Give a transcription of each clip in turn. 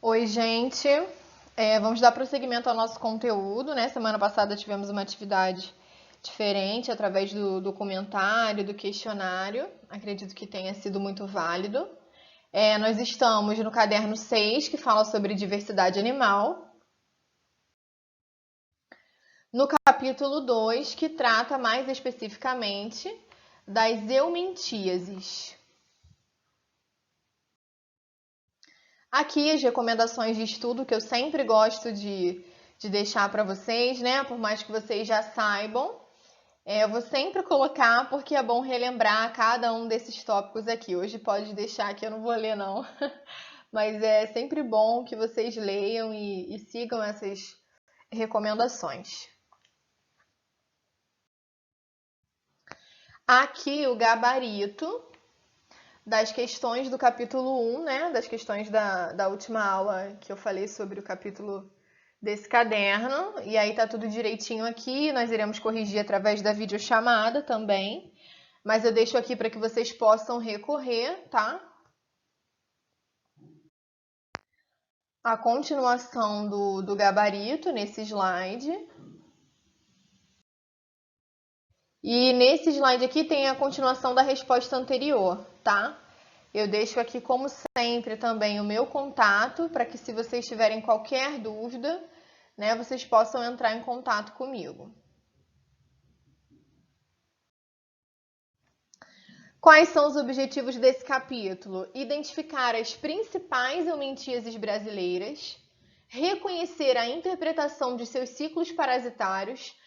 Oi, gente. Vamos dar prosseguimento ao nosso conteúdo, né? Semana passada tivemos uma atividade diferente através do documentário, do questionário. Acredito que tenha sido muito válido. Nós estamos no caderno 6, que fala sobre diversidade animal. No capítulo 2, que trata mais especificamente das eumentíases. Aqui as recomendações de estudo que eu sempre gosto de deixar para vocês, né? Por mais que vocês já saibam, eu vou sempre colocar porque é bom relembrar cada um desses tópicos aqui. Hoje pode deixar que eu não vou ler, não. Mas é sempre bom que vocês leiam e sigam essas recomendações. Aqui o gabarito das questões do capítulo 1, né? Das questões da última aula que eu falei sobre o capítulo desse caderno. E aí tá tudo direitinho aqui. Nós iremos corrigir através da videochamada também. Mas eu deixo aqui para que vocês possam recorrer, tá? A continuação do gabarito nesse slide. E nesse slide aqui tem a continuação da resposta anterior, tá? Eu deixo aqui, como sempre, também o meu contato, para que se vocês tiverem qualquer dúvida, né, vocês possam entrar em contato comigo. Quais são os objetivos desse capítulo? Identificar as principais eumentíases brasileiras, reconhecer a interpretação de seus ciclos parasitários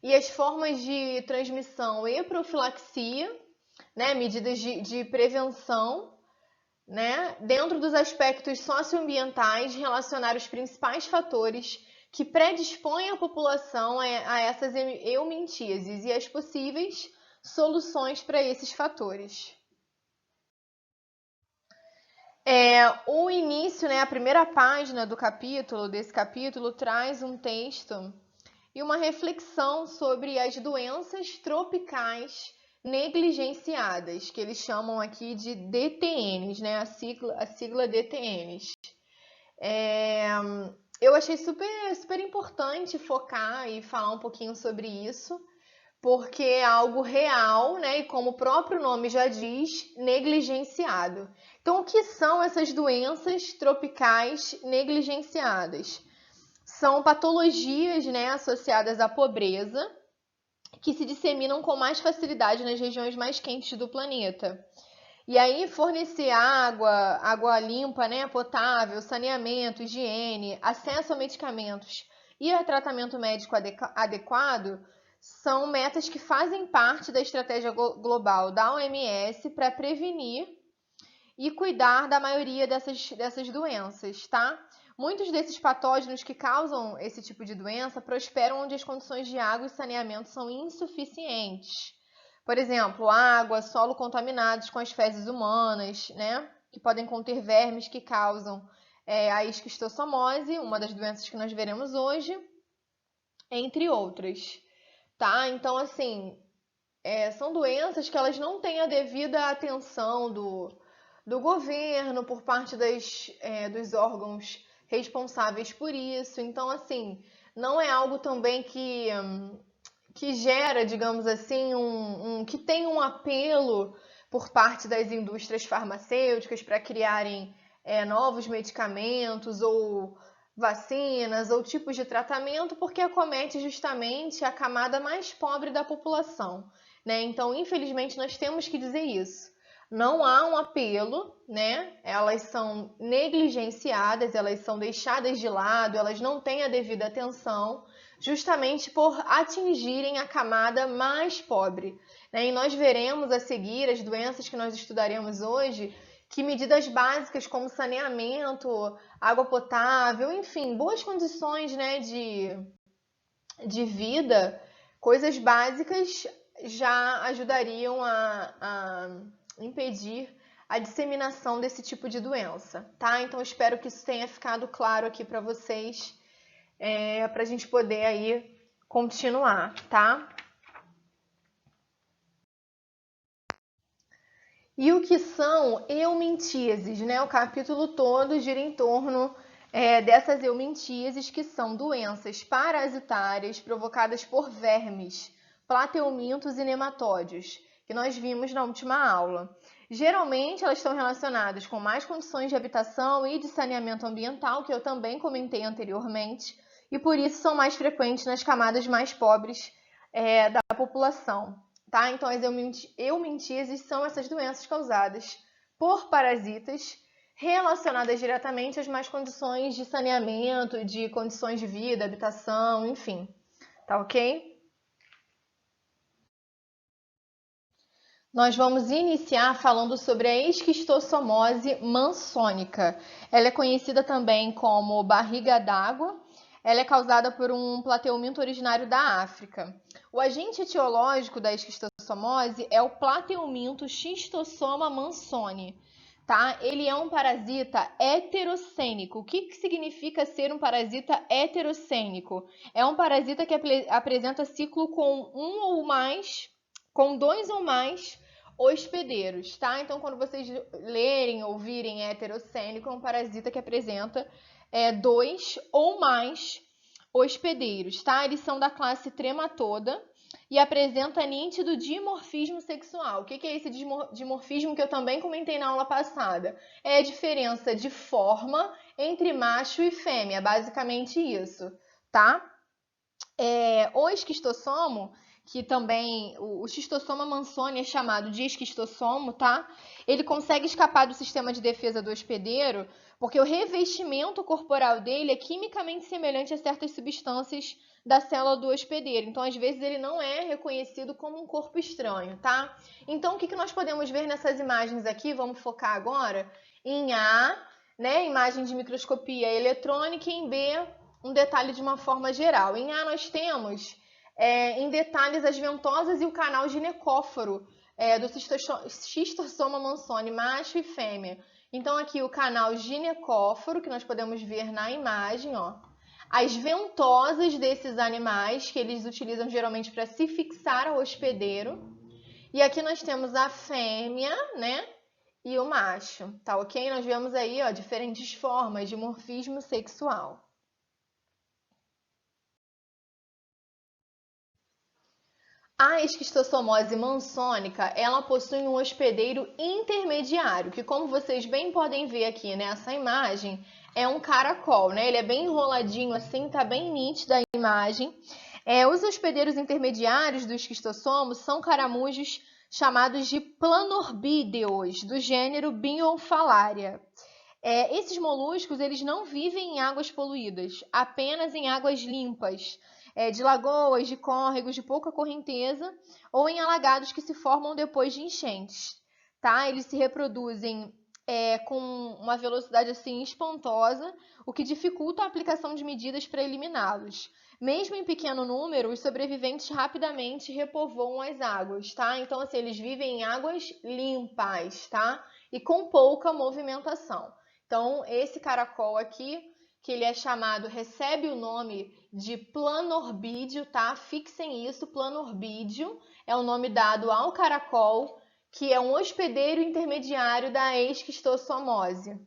e as formas de transmissão e profilaxia, né, medidas de prevenção, né, dentro dos aspectos socioambientais, relacionar os principais fatores que predispõem a população a essas eumentíases e as possíveis soluções para esses fatores. O início, né, a primeira página desse capítulo, traz um texto e uma reflexão sobre as doenças tropicais negligenciadas, que eles chamam aqui de DTNs, né, a sigla DTNs. Eu achei super importante focar e falar um pouquinho sobre isso, porque é algo real, né? E como o próprio nome já diz, negligenciado. Então, o que são essas doenças tropicais negligenciadas? São patologias, né, associadas à pobreza, que se disseminam com mais facilidade nas regiões mais quentes do planeta. E aí, fornecer água limpa, né, potável, saneamento, higiene, acesso a medicamentos e a tratamento médico adequado são metas que fazem parte da estratégia global da OMS para prevenir e cuidar da maioria dessas doenças, tá? Muitos desses patógenos que causam esse tipo de doença prosperam onde as condições de água e saneamento são insuficientes. Por exemplo, água, solo contaminados com as fezes humanas, né? Que podem conter vermes que causam a esquistossomose, uma das doenças que nós veremos hoje, entre outras, tá? Então, assim, são doenças que elas não têm a devida atenção do governo, por parte dos órgãos responsáveis por isso. Então, assim, não é algo também que gera, digamos assim, que tem um apelo por parte das indústrias farmacêuticas para criarem novos medicamentos ou vacinas ou tipos de tratamento, porque acomete justamente a camada mais pobre da população, né? Então, infelizmente, nós temos que dizer isso. Não há um apelo, né? Elas são negligenciadas, elas são deixadas de lado, elas não têm a devida atenção, justamente por atingirem a camada mais pobre, né? E nós veremos a seguir as doenças que nós estudaremos hoje, que medidas básicas como saneamento, água potável, enfim, boas condições, né, de vida, coisas básicas já ajudariam a impedir a disseminação desse tipo de doença, tá? Então, eu espero que isso tenha ficado claro aqui para vocês, para a gente poder aí continuar, tá? E o que são eumentíases, né? O capítulo todo gira em torno dessas eumintíases, que são doenças parasitárias provocadas por vermes, plateumintos e nematóides, que nós vimos na última aula. Geralmente, elas estão relacionadas com más condições de habitação e de saneamento ambiental, que eu também comentei anteriormente, e por isso são mais frequentes nas camadas mais pobres da população. Tá? Então, as eumintíases são essas doenças causadas por parasitas relacionadas diretamente às más condições de saneamento, de condições de vida, habitação, enfim. Tá ok? Nós vamos iniciar falando sobre a esquistossomose mansônica. Ela é conhecida também como barriga d'água. Ela é causada por um plateuminto originário da África. O agente etiológico da esquistossomose é o plateuminto Schistossoma mansoni. Tá? Ele é um parasita heterocênico. O que significa ser um parasita heterocênico? É um parasita que apresenta ciclo com dois ou mais hospedeiros, tá? Então, quando vocês lerem ou virem heterocênico, é um parasita que apresenta dois ou mais hospedeiros, tá? Eles são da classe Trematoda e apresenta nítido dimorfismo sexual. O que é esse dimorfismo que eu também comentei na aula passada? É a diferença de forma entre macho e fêmea, basicamente isso, tá? O esquistossomo, que também o Schistossoma mansoni é chamado de esquistossomo, tá? Ele consegue escapar do sistema de defesa do hospedeiro porque o revestimento corporal dele é quimicamente semelhante a certas substâncias da célula do hospedeiro. Então, às vezes, ele não é reconhecido como um corpo estranho, tá? Então, o que nós podemos ver nessas imagens aqui? Vamos focar agora em A, né? Imagem de microscopia eletrônica, e em B, um detalhe de uma forma geral. Em A, nós temos em detalhes as ventosas e o canal ginecóforo do Schistossoma mansoni, macho e fêmea. Então, aqui o canal ginecóforo, que nós podemos ver na imagem, ó. As ventosas desses animais, que eles utilizam geralmente para se fixar ao hospedeiro. E aqui nós temos a fêmea, né? E o macho, tá ok? Nós vemos aí, ó, diferentes formas de morfismo sexual. A esquistossomose mansônica, ela possui um hospedeiro intermediário, que como vocês bem podem ver aqui nessa imagem, é um caracol, né? Ele é bem enroladinho assim, tá bem nítida a imagem. Os hospedeiros intermediários do esquistossomo são caramujos chamados de planorbídeos, do gênero Bionfalaria. Esses moluscos, eles não vivem em águas poluídas, apenas em águas limpas, de lagoas, de córregos de pouca correnteza ou em alagados que se formam depois de enchentes, tá? Eles se reproduzem com uma velocidade assim espantosa, o que dificulta a aplicação de medidas para eliminá-los. Mesmo em pequeno número, os sobreviventes rapidamente repovoam as águas, tá? Então, assim, eles vivem em águas limpas, tá? E com pouca movimentação. Então, esse caracol aqui, que ele é chamado, recebe o nome de planorbídeo, tá? Fixem isso, planorbídeo é o nome dado ao caracol, que é um hospedeiro intermediário da esquistossomose.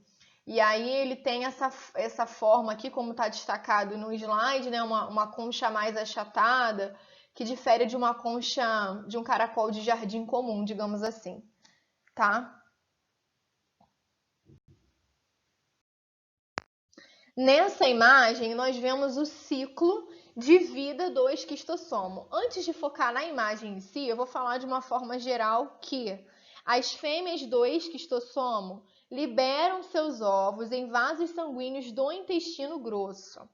E aí ele tem essa forma aqui, como está destacado no slide, né? Uma concha mais achatada, que difere de uma concha de um caracol de jardim comum, digamos assim, tá? Nessa imagem, nós vemos o ciclo de vida do esquistossomo. Antes de focar na imagem em si, eu vou falar de uma forma geral que as fêmeas do esquistossomo liberam seus ovos em vasos sanguíneos do intestino grosso.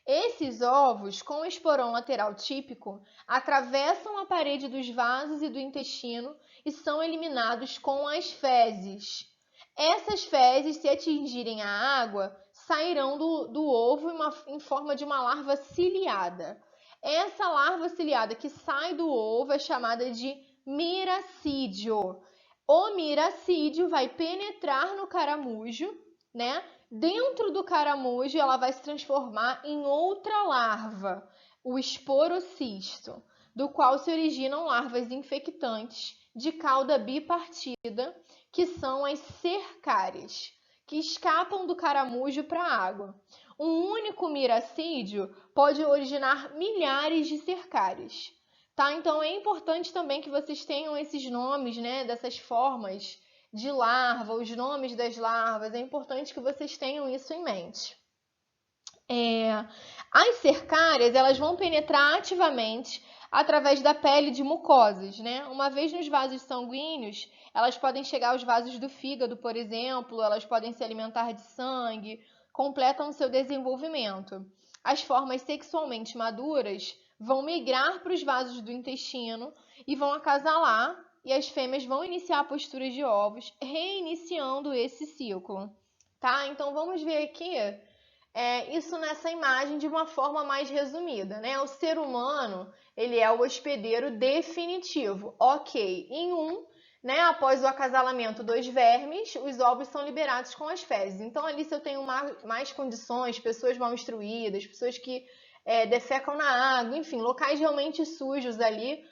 Esses ovos, com o esporão lateral típico, atravessam a parede dos vasos e do intestino e são eliminados com as fezes. Essas fezes, se atingirem a água, sairão do ovo em forma de uma larva ciliada. Essa larva ciliada que sai do ovo é chamada de miracídio. O miracídio vai penetrar no caramujo, né? Dentro do caramujo, ela vai se transformar em outra larva, o esporocisto, do qual se originam larvas infectantes de cauda bipartida, que são as cercárias. que escapam do caramujo para a água. Um único miracídio pode originar milhares de cercárias. Tá? Então é importante também que vocês tenham esses nomes, né, dessas formas de larva, os nomes das larvas, é importante que vocês tenham isso em mente. As cercárias, elas vão penetrar ativamente através da pele de mucosas, né? Uma vez nos vasos sanguíneos, elas podem chegar aos vasos do fígado, por exemplo, elas podem se alimentar de sangue, completam o seu desenvolvimento. As formas sexualmente maduras vão migrar para os vasos do intestino e vão acasalar, e as fêmeas vão iniciar posturas de ovos, reiniciando esse ciclo, tá? Então vamos ver aqui isso nessa imagem de uma forma mais resumida, né? O ser humano, ele é o hospedeiro definitivo. Ok, né, após o acasalamento dos vermes, os ovos são liberados com as fezes. Então, ali, se eu tenho mais condições, pessoas mal instruídas, pessoas que defecam na água, enfim, locais realmente sujos ali,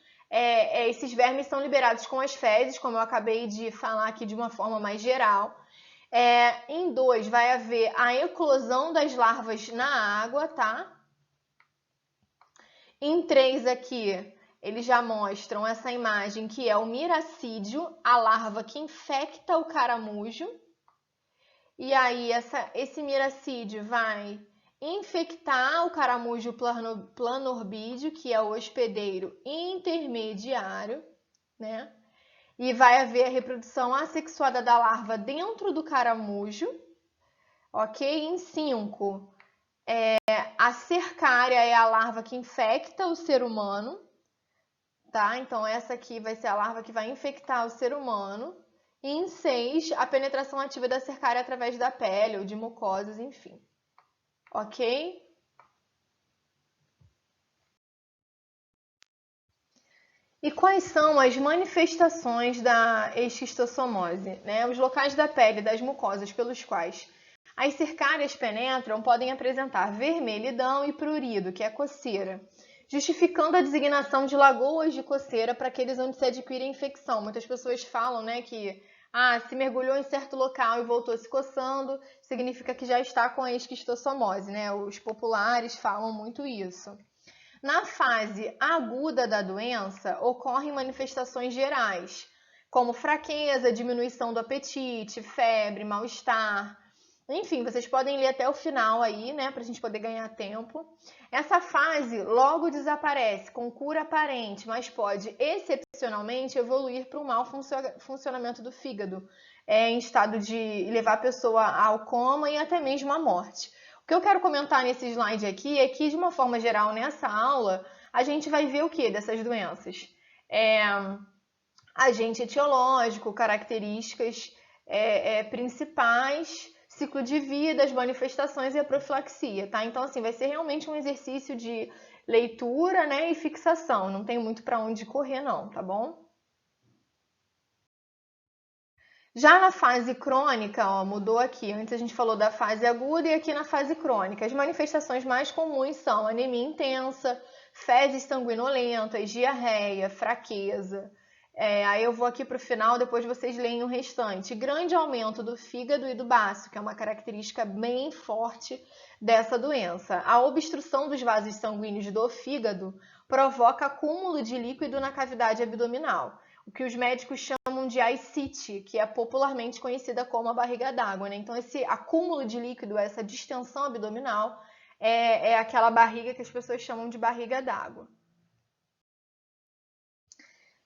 esses vermes são liberados com as fezes, como eu acabei de falar aqui de uma forma mais geral. Em 2, vai haver a eclosão das larvas na água, tá? Em 3 aqui, eles já mostram essa imagem que é o miracídio, a larva que infecta o caramujo. E aí, esse miracídio vai infectar o caramujo planorbídeo, que é o hospedeiro intermediário, né? E vai haver a reprodução assexuada da larva dentro do caramujo, ok? Em 5, a cercária é a larva que infecta o ser humano, tá? Então, essa aqui vai ser a larva que vai infectar o ser humano. E em 6, a penetração ativa da cercária através da pele ou de mucosas, enfim. Ok? E quais são as manifestações da esquistossomose, né? Os locais da pele das mucosas pelos quais as cercárias penetram podem apresentar vermelhidão e prurido, que é coceira, justificando a designação de lagoas de coceira para aqueles onde se adquire a infecção. Muitas pessoas falam, né, que se mergulhou em certo local e voltou se coçando, significa que já está com a esquistossomose, né? Os populares falam muito isso. Na fase aguda da doença, ocorrem manifestações gerais, como fraqueza, diminuição do apetite, febre, mal-estar. Enfim, vocês podem ler até o final aí, né, para a gente poder ganhar tempo. Essa fase logo desaparece com cura aparente, mas pode excepcionalmente evoluir para um mau funcionamento do fígado, em estado de levar a pessoa ao coma e até mesmo à morte. O que eu quero comentar nesse slide aqui é que, de uma forma geral, nessa aula, a gente vai ver o que dessas doenças? Agente etiológico, características principais, ciclo de vida, as manifestações e a profilaxia, tá? Então, assim, vai ser realmente um exercício de leitura, né, e fixação. Não tem muito para onde correr, não, tá bom? Já na fase crônica, ó, mudou aqui. Antes a gente falou da fase aguda e aqui na fase crônica. As manifestações mais comuns são anemia intensa, fezes sanguinolentas, diarreia, fraqueza. Aí eu vou aqui para o final, depois vocês leem o restante. Grande aumento do fígado e do baço, que é uma característica bem forte dessa doença. A obstrução dos vasos sanguíneos do fígado provoca acúmulo de líquido na cavidade abdominal, o que os médicos chamam de ascite, que é popularmente conhecida como a barriga d'água, né? Então, esse acúmulo de líquido, essa distensão abdominal, é aquela barriga que as pessoas chamam de barriga d'água.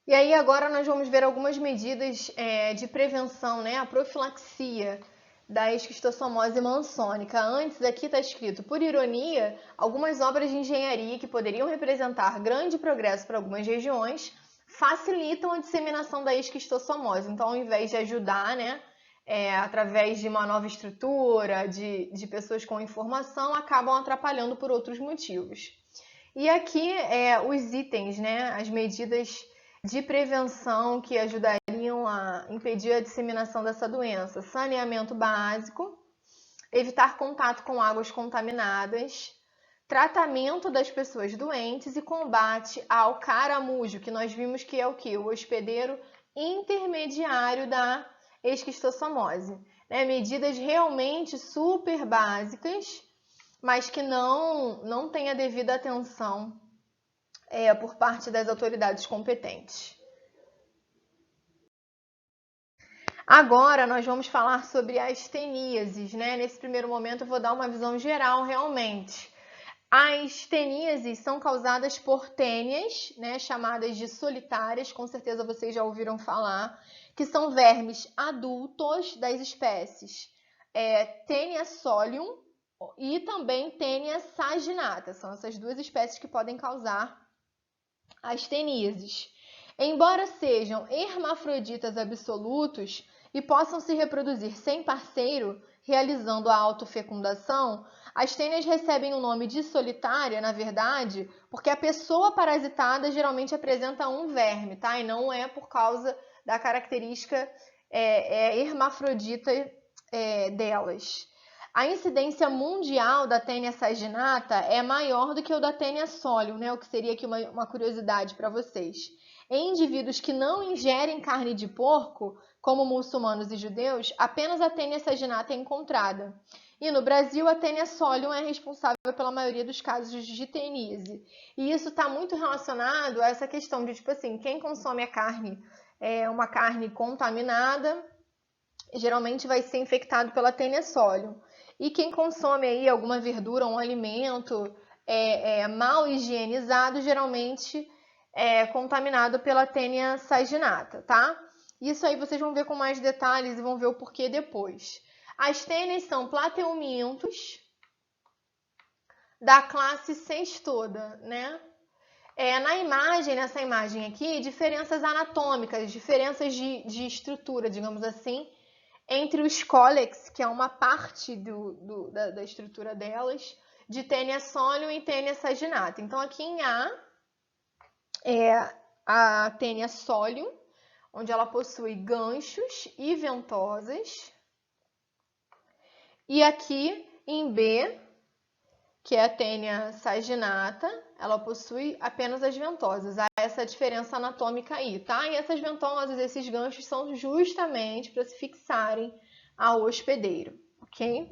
E aí, agora nós vamos ver algumas medidas de prevenção, né? A profilaxia da esquistossomose mansônica. Antes aqui está escrito, por ironia, algumas obras de engenharia que poderiam representar grande progresso para algumas regiões facilitam a disseminação da esquistossomose. Então, ao invés de ajudar, né, através de uma nova estrutura, de pessoas com informação, acabam atrapalhando por outros motivos. E aqui os itens, né, as medidas de prevenção que ajudariam a impedir a disseminação dessa doença. Saneamento básico, evitar contato com águas contaminadas, tratamento das pessoas doentes e combate ao caramujo, que nós vimos que é o quê? O hospedeiro intermediário da esquistossomose. né? Medidas realmente super básicas, mas que não têm a devida atenção por parte das autoridades competentes. Agora nós vamos falar sobre as teníases, né? Nesse primeiro momento eu vou dar uma visão geral realmente. As teníases são causadas por tênias, né, chamadas de solitárias, com certeza vocês já ouviram falar, que são vermes adultos das espécies Taenia solium e também Taenia saginata. São essas duas espécies que podem causar as teníases. Embora sejam hermafroditas absolutos e possam se reproduzir sem parceiro, realizando a autofecundação, as tênias recebem o nome de solitária, na verdade, porque a pessoa parasitada geralmente apresenta um verme, tá? E não é por causa da característica hermafrodita delas. A incidência mundial da Taenia saginata é maior do que o da Taenia solium, né? O que seria aqui uma curiosidade para vocês. Em indivíduos que não ingerem carne de porco, como muçulmanos e judeus, apenas a Taenia saginata é encontrada. E no Brasil, a Taenia solium é responsável pela maioria dos casos de teníase. E isso está muito relacionado a essa questão de, tipo assim, quem consome a carne, uma carne contaminada, geralmente vai ser infectado pela Taenia solium. E quem consome aí alguma verdura ou um alimento mal higienizado, geralmente é contaminado pela Taenia saginata, tá? Isso aí vocês vão ver com mais detalhes e vão ver o porquê depois. As tênias são plateumintos da classe Cestoda, né? Nessa imagem aqui, diferenças anatômicas, diferenças de estrutura, digamos assim, entre os cólex, que é uma parte da estrutura delas, de Taenia solium e Taenia saginata. Então, aqui em A é a Taenia solium, onde ela possui ganchos e ventosas. E aqui em B, que é a Taenia saginata, ela possui apenas as ventosas. Há essa diferença anatômica aí, tá? E essas ventosas, esses ganchos, são justamente para se fixarem ao hospedeiro, ok?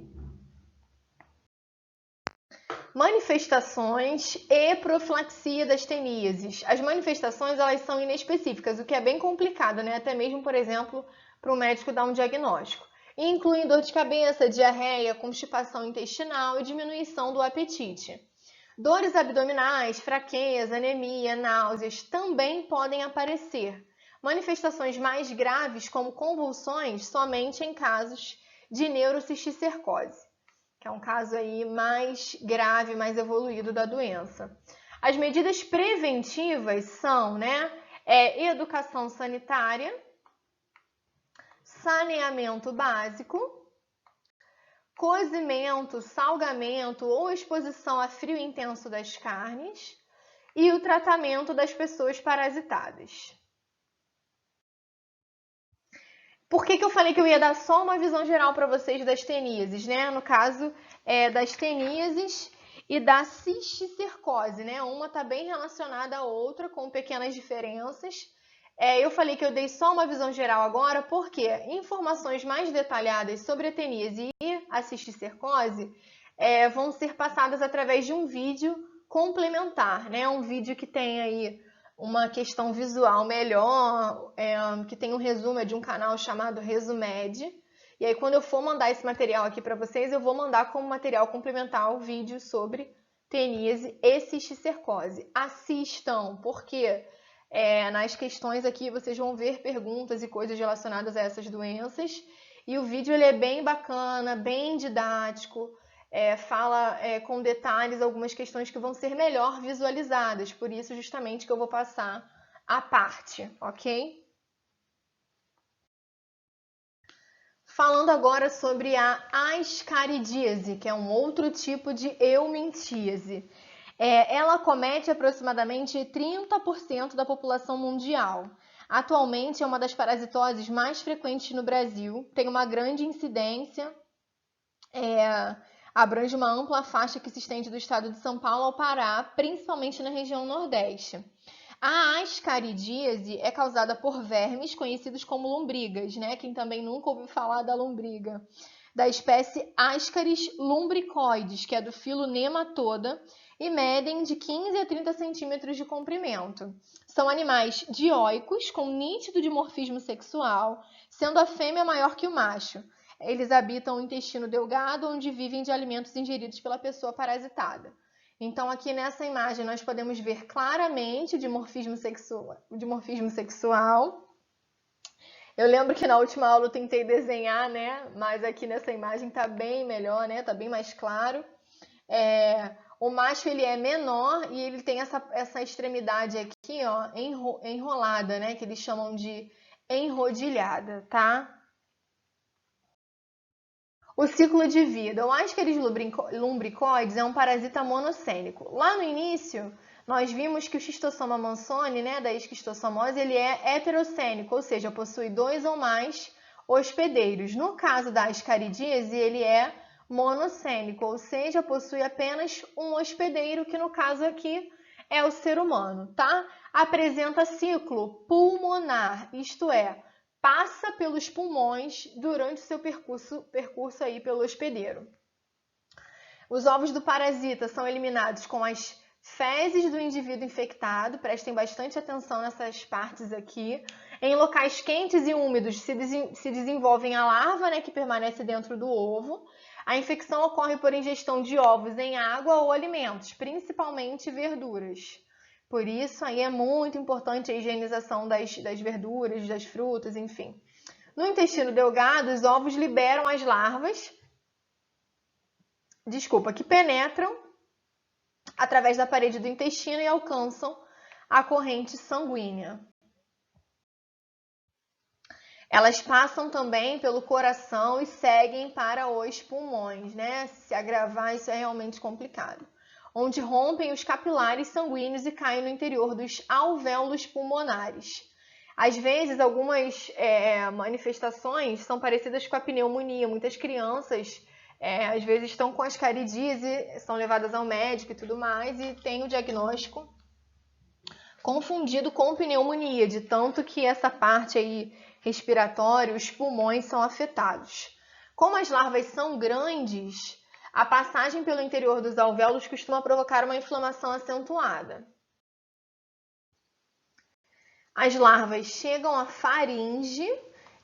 Manifestações e profilaxia das teníases. As manifestações, elas são inespecíficas, o que é bem complicado, né? Até mesmo, por exemplo, para o médico dar um diagnóstico. Incluem dor de cabeça, diarreia, constipação intestinal e diminuição do apetite. Dores abdominais, fraqueza, anemia, náuseas também podem aparecer. Manifestações mais graves, como convulsões, somente em casos de neurocisticercose, que é um caso aí mais grave, mais evoluído da doença. As medidas preventivas são, educação sanitária, saneamento básico, cozimento, salgamento ou exposição a frio intenso das carnes e o tratamento das pessoas parasitadas. Por que eu falei que eu ia dar só uma visão geral para vocês das teníases, né? No caso, das teníases e da cisticercose, né? Uma está bem relacionada à outra, com pequenas diferenças. Eu falei que eu dei só uma visão geral agora, porque informações mais detalhadas sobre a teníase e a cisticercose vão ser passadas através de um vídeo complementar, né? Um vídeo que tem aí uma questão visual melhor, que tem um resumo de um canal chamado Resumed. E aí, quando eu for mandar esse material aqui para vocês, eu vou mandar como material complementar o vídeo sobre teníase e cisticercose. Assistam, porque nas questões aqui vocês vão ver perguntas e coisas relacionadas a essas doenças. E o vídeo ele é bem bacana, bem didático, fala com detalhes algumas questões que vão ser melhor visualizadas. Por isso, justamente, que eu vou passar à parte, ok? Falando agora sobre a ascaridíase, que é um outro tipo de eumintíase. Ela acomete aproximadamente 30% da população mundial. Atualmente é uma das parasitoses mais frequentes no Brasil, tem uma grande incidência, abrange uma ampla faixa que se estende do estado de São Paulo ao Pará, principalmente na região Nordeste. A ascaridíase é causada por vermes conhecidos como lombrigas, né? Quem também nunca ouviu falar da lombriga, da espécie Ascaris lumbricoides, que é do filo Nematoda, e medem de 15 a 30 centímetros de comprimento. São animais dioicos, com nítido dimorfismo sexual, sendo a fêmea maior que o macho. Eles habitam o intestino delgado, onde vivem de alimentos ingeridos pela pessoa parasitada. Então, aqui nessa imagem, nós podemos ver claramente o dimorfismo sexual. Eu lembro que na última aula eu tentei desenhar, né? Mas aqui nessa imagem tá bem melhor, né? Tá bem mais claro. O macho, ele é menor e ele tem essa extremidade aqui, ó, enrolada, né? Que eles chamam de enrodilhada, tá? O ciclo de vida. O Ascaris lumbricoides é um parasita monossênico. Lá no início, nós vimos que o Schistosoma mansoni, né, da esquistossomose, ele é heterossênico, ou seja, possui 2 ou mais hospedeiros. No caso da ascaridíase, ele é monossênico, ou seja, possui apenas um hospedeiro, que no caso aqui é o ser humano, tá? Apresenta ciclo pulmonar, isto é, passa pelos pulmões durante o seu percurso aí pelo hospedeiro. Os ovos do parasita são eliminados com as fezes do indivíduo infectado, prestem bastante atenção nessas partes aqui. Em locais quentes e úmidos se desenvolve a larva, né, que permanece dentro do ovo. A infecção ocorre por ingestão de ovos em água ou alimentos, principalmente verduras. Por isso, aí é muito importante a higienização das verduras, das frutas, enfim. No intestino delgado, os ovos liberam as larvas, que penetram através da parede do intestino e alcançam a corrente sanguínea. Elas passam também pelo coração e seguem para os pulmões, né? Se agravar, isso é realmente complicado. Onde rompem os capilares sanguíneos e caem no interior dos alvéolos pulmonares. Às vezes, algumas manifestações são parecidas com a pneumonia. Muitas crianças, às vezes, estão com ascaridíase, são levadas ao médico e tudo mais, e tem o diagnóstico confundido com pneumonia, de tanto que essa parte aí respiratória, os pulmões são afetados. Como as larvas são grandes, a passagem pelo interior dos alvéolos costuma provocar uma inflamação acentuada. As larvas chegam à faringe,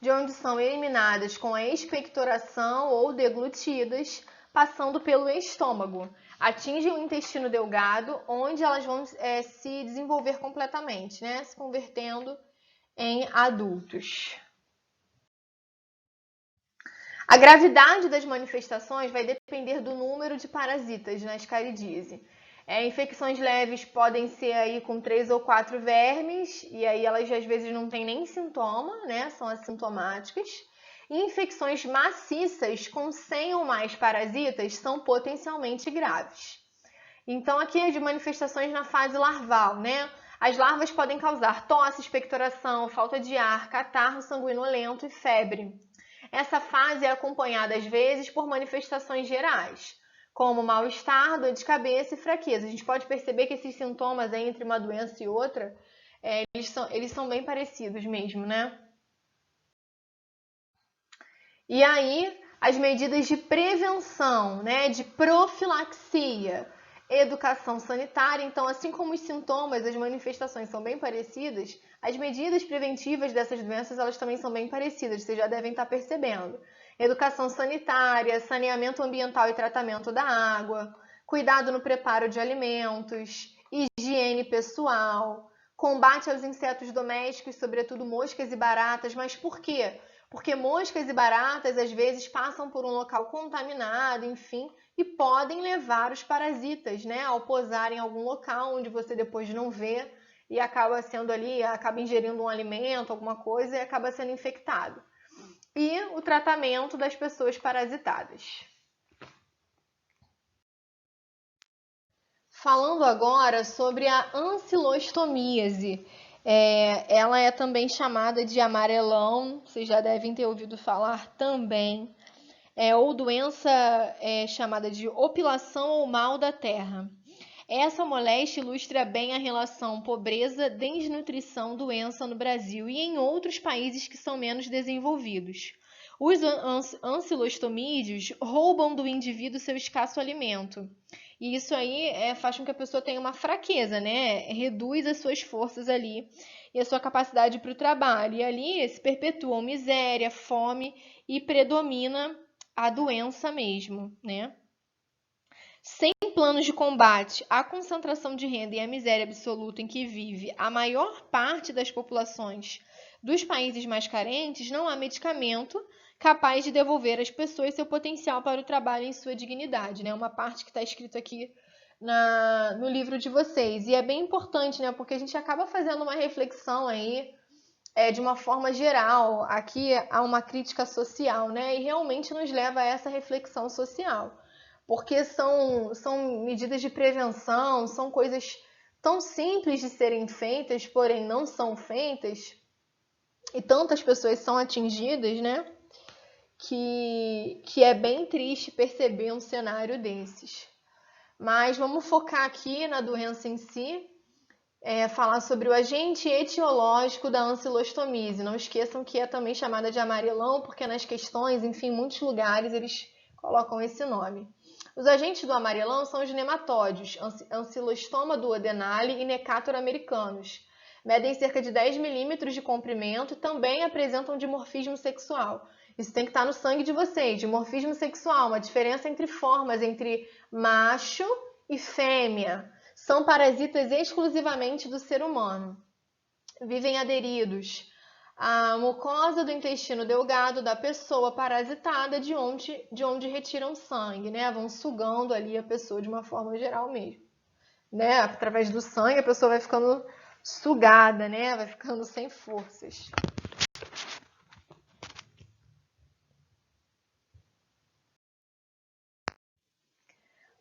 de onde são eliminadas com a expectoração ou deglutidas, passando pelo estômago. Atingem o intestino delgado, onde elas vão se desenvolver completamente, né? Se convertendo em adultos. A gravidade das manifestações vai depender do número de parasitas na ascaridíase. Infecções leves podem ser aí com 3 ou 4 vermes, e aí elas às vezes não têm nem sintoma, né? São assintomáticas. E infecções maciças com 100 ou mais parasitas são potencialmente graves. Então, aqui é de manifestações na fase larval, né? As larvas podem causar tosse, expectoração, falta de ar, catarro sanguinolento e febre. Essa fase é acompanhada, às vezes, por manifestações gerais, como mal-estar, dor de cabeça e fraqueza. A gente pode perceber que esses sintomas entre uma doença e outra, eles são bem parecidos mesmo, né? E aí, as medidas de prevenção, né, de profilaxia, educação sanitária. Então, assim como os sintomas, as manifestações são bem parecidas, as medidas preventivas dessas doenças, elas também são bem parecidas, vocês já devem estar percebendo. Educação sanitária, saneamento ambiental e tratamento da água, cuidado no preparo de alimentos, higiene pessoal, combate aos insetos domésticos, sobretudo moscas e baratas. Mas por quê? Porque moscas e baratas às vezes passam por um local contaminado, enfim, e podem levar os parasitas, né, ao posar em algum local onde você depois não vê e acaba sendo ali, acaba ingerindo um alimento, alguma coisa e acaba sendo infectado. E o tratamento das pessoas parasitadas. Falando agora sobre a ancilostomíase. Ela é também chamada de amarelão, vocês já devem ter ouvido falar também. Ou doença chamada de opilação ou mal da terra. Essa moléstia ilustra bem a relação pobreza, desnutrição, doença no Brasil e em outros países que são menos desenvolvidos. Os ancilostomídeos roubam do indivíduo seu escasso alimento. E isso aí faz com que a pessoa tenha uma fraqueza, né? Reduz as suas forças ali e a sua capacidade para o trabalho. E ali se perpetuam miséria, fome e predomina a doença mesmo, né? Sem planos de combate à concentração de renda e à miséria absoluta em que vive a maior parte das populações dos países mais carentes, não há medicamento capaz de devolver às pessoas seu potencial para o trabalho em sua dignidade, né? Uma parte que está escrito aqui no livro de vocês. E é bem importante, né? Porque a gente acaba fazendo uma reflexão aí de uma forma geral. Aqui há uma crítica social, né? E realmente nos leva a essa reflexão social. Porque são medidas de prevenção, são coisas tão simples de serem feitas, porém não são feitas, e tantas pessoas são atingidas, né? Que é bem triste perceber um cenário desses. Mas vamos focar aqui na doença em si, falar sobre o agente etiológico da ancilostomise. Não esqueçam que é também chamada de amarelão, porque nas questões, enfim, em muitos lugares eles colocam esse nome. Os agentes do amarelão são os nematódios, Ancylostoma duodenale e Necator americanus. Medem cerca de 10 milímetros de comprimento e também apresentam dimorfismo sexual. Isso tem que estar no sangue de vocês. Dimorfismo sexual, uma diferença entre formas, entre macho e fêmea. São parasitas exclusivamente do ser humano. Vivem aderidos à mucosa do intestino delgado da pessoa parasitada, de onde retiram sangue, né? Vão sugando ali a pessoa de uma forma geral mesmo, né? Através do sangue a pessoa vai ficando sugada, né? Vai ficando sem forças.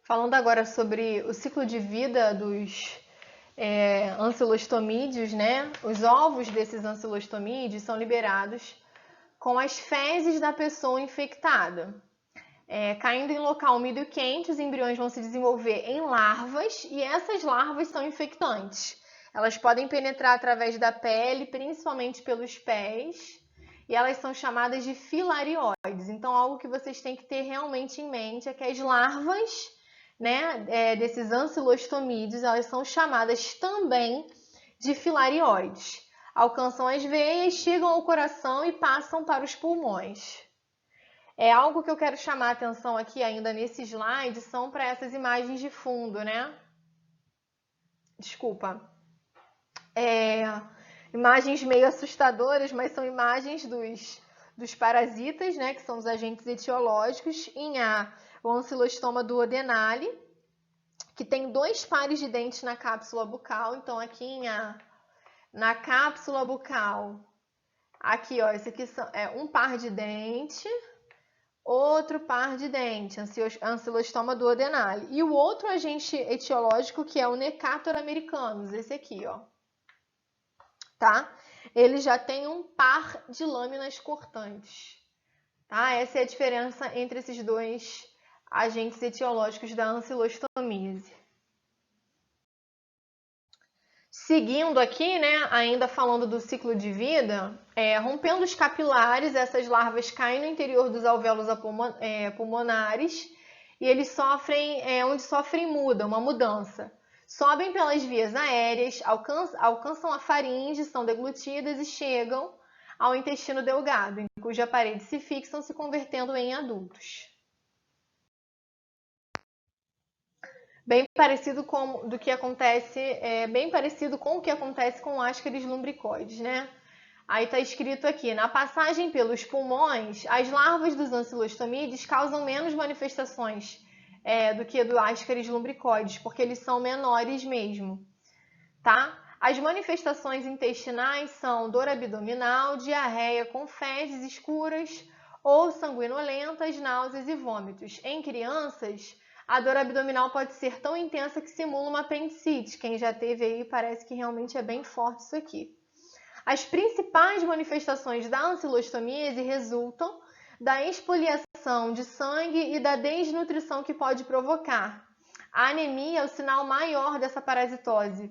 Falando agora sobre o ciclo de vida dos ancilostomídeos, né? Os ovos desses ancilostomídeos são liberados com as fezes da pessoa infectada. Caindo em local úmido e quente, os embriões vão se desenvolver em larvas e essas larvas são infectantes. Elas podem penetrar através da pele, principalmente pelos pés, e elas são chamadas de filarioides. Então, algo que vocês têm que ter realmente em mente é que as larvas, né, desses ancilostomídeos, elas são chamadas também de filarioides. Alcançam as veias, chegam ao coração e passam para os pulmões. Algo que eu quero chamar a atenção aqui ainda nesse slide são para essas imagens de fundo, né? Desculpa. Imagens meio assustadoras, mas são imagens dos parasitas, né? Que são os agentes etiológicos. Em A, o Ancylostoma duodenale, que tem 2 pares de dentes na cápsula bucal. Então, aqui em A, na cápsula bucal, aqui, ó, esse aqui é um par de dente, outro par de dente, Ancylostoma duodenale. E o outro agente etiológico, que é o Necator americanus, esse aqui, ó. Tá? Ele já tem um par de lâminas cortantes. Tá? Essa é a diferença entre esses 2 agentes etiológicos da ancilostomíase. Seguindo aqui, né, ainda falando do ciclo de vida, rompendo os capilares, essas larvas caem no interior dos alvéolos pulmonares e eles sofrem, onde sofrem uma mudança. Sobem pelas vias aéreas, alcançam a faringe, são deglutidas e chegam ao intestino delgado, em cuja parede se fixam, se convertendo em adultos. Bem parecido com o que acontece com Ascaris lumbricoides, né? Aí está escrito aqui, na passagem pelos pulmões, as larvas dos ancylostomídeos causam menos manifestações do que do Ascaris lumbricoides, porque eles são menores mesmo, tá? As manifestações intestinais são dor abdominal, diarreia com fezes escuras ou sanguinolentas, náuseas e vômitos. Em crianças, a dor abdominal pode ser tão intensa que simula uma apendicite. Quem já teve aí parece que realmente é bem forte isso aqui. As principais manifestações da ancilostomíase resultam da expoliação de sangue e da desnutrição que pode provocar. A anemia é o sinal maior dessa parasitose.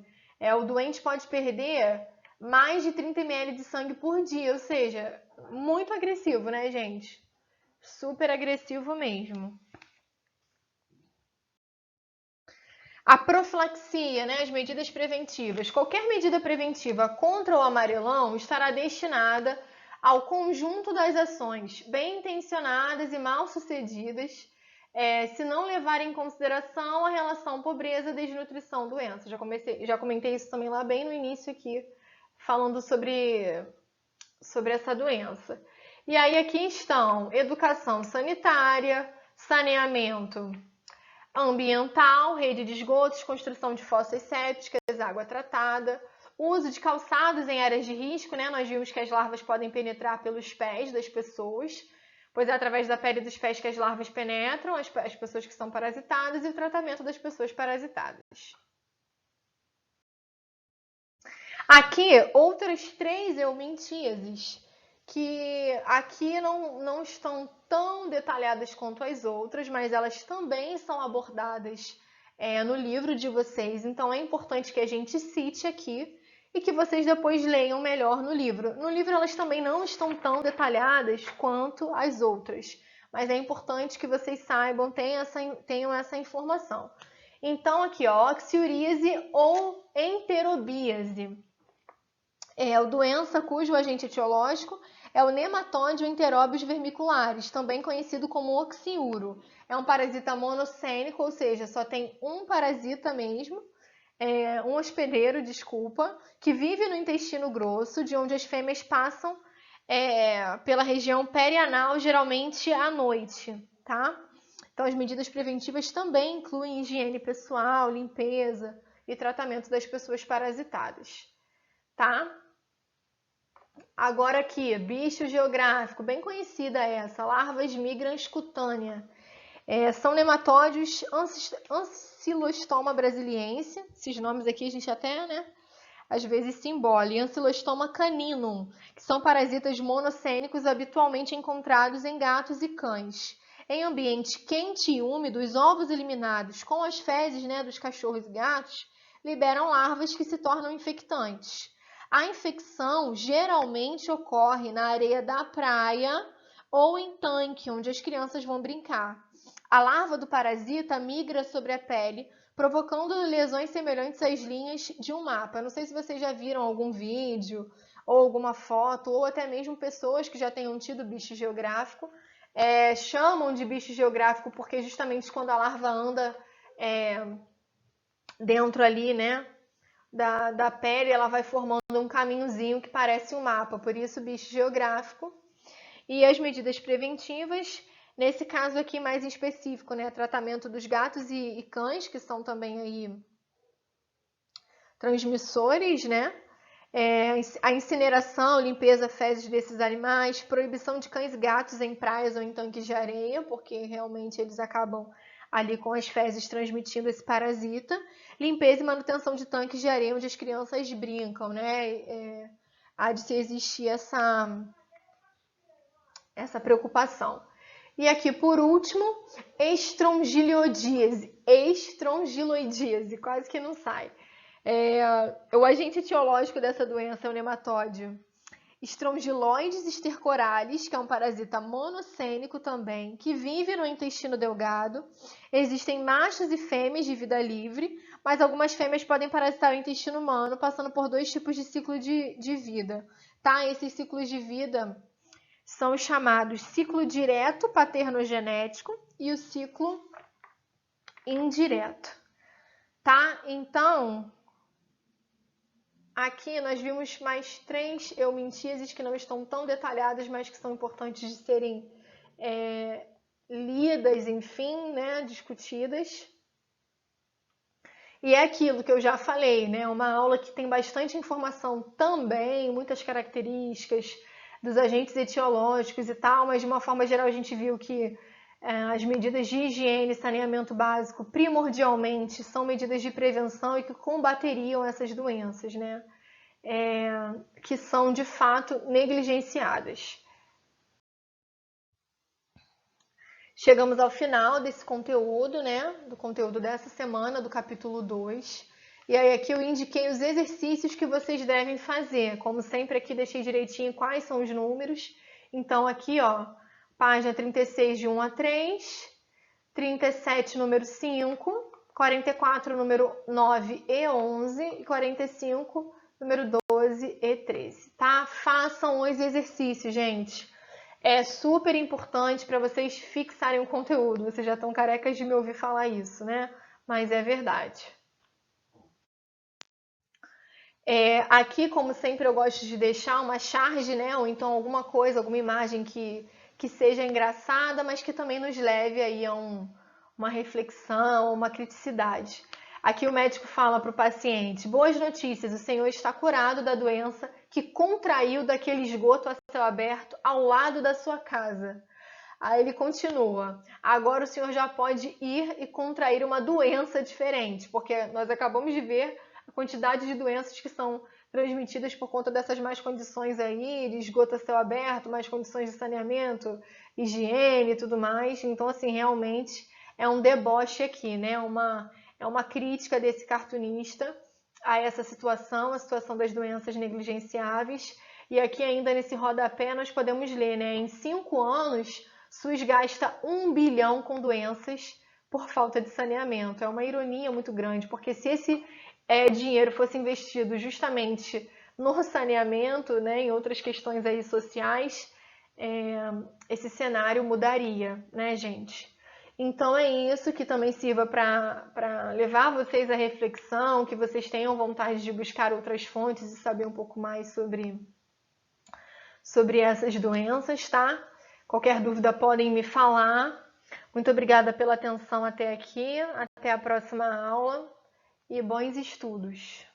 O doente pode perder mais de 30 ml de sangue por dia, ou seja, muito agressivo, né, gente? Super agressivo mesmo. A profilaxia, né, as medidas preventivas. Qualquer medida preventiva contra o amarelão estará destinada ao conjunto das ações bem intencionadas e mal sucedidas, se não levar em consideração a relação pobreza-desnutrição-doença. Já comentei isso também lá bem no início aqui, falando sobre essa doença. E aí aqui estão educação sanitária, saneamento ambiental, rede de esgotos, construção de fossas sépticas, água tratada, uso de calçados em áreas de risco, né? Nós vimos que as larvas podem penetrar pelos pés das pessoas, pois é através da pele dos pés que as larvas penetram, as pessoas que são parasitadas, e o tratamento das pessoas parasitadas. Aqui, outras 3 eumintíases, que aqui não estão tão detalhadas quanto as outras, mas elas também são abordadas no livro de vocês, então é importante que a gente cite aqui e que vocês depois leiam melhor no livro. No livro elas também não estão tão detalhadas quanto as outras, mas é importante que vocês saibam, tenham essa informação. Então aqui, ó, oxiuríase ou enterobíase. É a doença cujo agente etiológico é o nematóide Enterobius vermicularis, também conhecido como oxiuro. É um parasita monocênico, ou seja, só tem um parasita mesmo, um hospedeiro, desculpa, que vive no intestino grosso, de onde as fêmeas passam pela região perianal, geralmente à noite, tá? Então, as medidas preventivas também incluem higiene pessoal, limpeza e tratamento das pessoas parasitadas, tá? Agora aqui, bicho geográfico, bem conhecida essa, larvas migrans cutânea. São nematóides Ancylostoma brasiliense, esses nomes aqui a gente até, né, às vezes se embole, e Ancylostoma caninum, que são parasitas monocênicos habitualmente encontrados em gatos e cães. Em ambiente quente e úmido, os ovos eliminados com as fezes, né, dos cachorros e gatos liberam larvas que se tornam infectantes. A infecção geralmente ocorre na areia da praia ou em tanque, onde as crianças vão brincar. A larva do parasita migra sobre a pele, provocando lesões semelhantes às linhas de um mapa. Não sei se vocês já viram algum vídeo ou alguma foto, ou até mesmo pessoas que já tenham tido bicho geográfico, chamam de bicho geográfico porque justamente quando a larva anda dentro ali, né, da pele, ela vai formando um caminhozinho que parece um mapa, por isso bicho geográfico. E as medidas preventivas, nesse caso aqui mais em específico, né, tratamento dos gatos e cães, que são também aí transmissores, né? A incineração, limpeza, fezes desses animais, proibição de cães e gatos em praias ou em tanques de areia, porque realmente eles acabam ali com as fezes transmitindo esse parasita, limpeza e manutenção de tanques de areia onde as crianças brincam, né? Há de se existir essa preocupação. E aqui, por último, estrongiloidíase, quase que não sai. O agente etiológico dessa doença é o nematóide Strongyloides stercoralis, que é um parasita monocênico também, que vive no intestino delgado. Existem machos e fêmeas de vida livre, mas algumas fêmeas podem parasitar o intestino humano, passando por 2 tipos de ciclo de vida. Tá? Esses ciclos de vida são os chamados ciclo direto paternogenético e o ciclo indireto. Tá? Então, aqui nós vimos mais 3 eumintíases que não estão tão detalhadas, mas que são importantes de serem lidas, enfim, né, discutidas. E é aquilo que eu já falei, né, uma aula que tem bastante informação também, muitas características dos agentes etiológicos e tal, mas de uma forma geral a gente viu que as medidas de higiene e saneamento básico, primordialmente, são medidas de prevenção e que combateriam essas doenças, né? Que são, de fato, negligenciadas. Chegamos ao final desse conteúdo, né? Do conteúdo dessa semana, do capítulo 2. E aí aqui eu indiquei os exercícios que vocês devem fazer. Como sempre aqui deixei direitinho quais são os números. Então aqui, ó, página 36 de 1 a 3, 37 número 5, 44 número 9 e 11 e 45 número 12 e 13, tá? Façam os exercícios, gente. É super importante para vocês fixarem o conteúdo. Vocês já estão carecas de me ouvir falar isso, né? Mas é verdade. Aqui, como sempre, eu gosto de deixar uma charge, né? Ou então alguma coisa, alguma imagem que seja engraçada, mas que também nos leve aí a uma reflexão, uma criticidade. Aqui o médico fala para o paciente: boas notícias, o senhor está curado da doença que contraiu daquele esgoto a céu aberto ao lado da sua casa. Aí ele continua: agora o senhor já pode ir e contrair uma doença diferente, porque nós acabamos de ver a quantidade de doenças que são transmitidas por conta dessas más condições aí, de esgoto a céu aberto, más condições de saneamento, higiene e tudo mais. Então, assim, realmente é um deboche aqui, né? É uma crítica desse cartunista a essa situação, a situação das doenças negligenciáveis. E aqui ainda nesse rodapé nós podemos ler, né? Em 5 anos, SUS gasta 1 bilhão com doenças por falta de saneamento. É uma ironia muito grande, porque se esse dinheiro fosse investido justamente no saneamento, né, em outras questões aí sociais, esse cenário mudaria, né, gente? Então é isso, que também sirva para levar vocês à reflexão, que vocês tenham vontade de buscar outras fontes e saber um pouco mais sobre essas doenças, tá? Qualquer dúvida podem me falar. Muito obrigada pela atenção até aqui. Até a próxima aula e bons estudos!